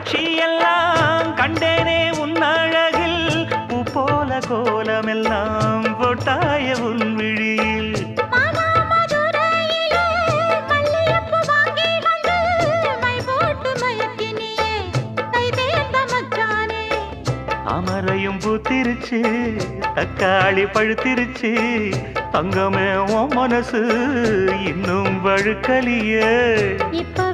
காட்சியெல்லாம் கண்டேனே உன் அழகில் பூ போல கோலமெல்லாம் போட்டாய உன் விழியில் அமரையும் பூத்திருச்சு தக்காளி பழுத்திருச்சு தங்கமே உன் மனசு இன்னும் வழுக்கலியே இப்ப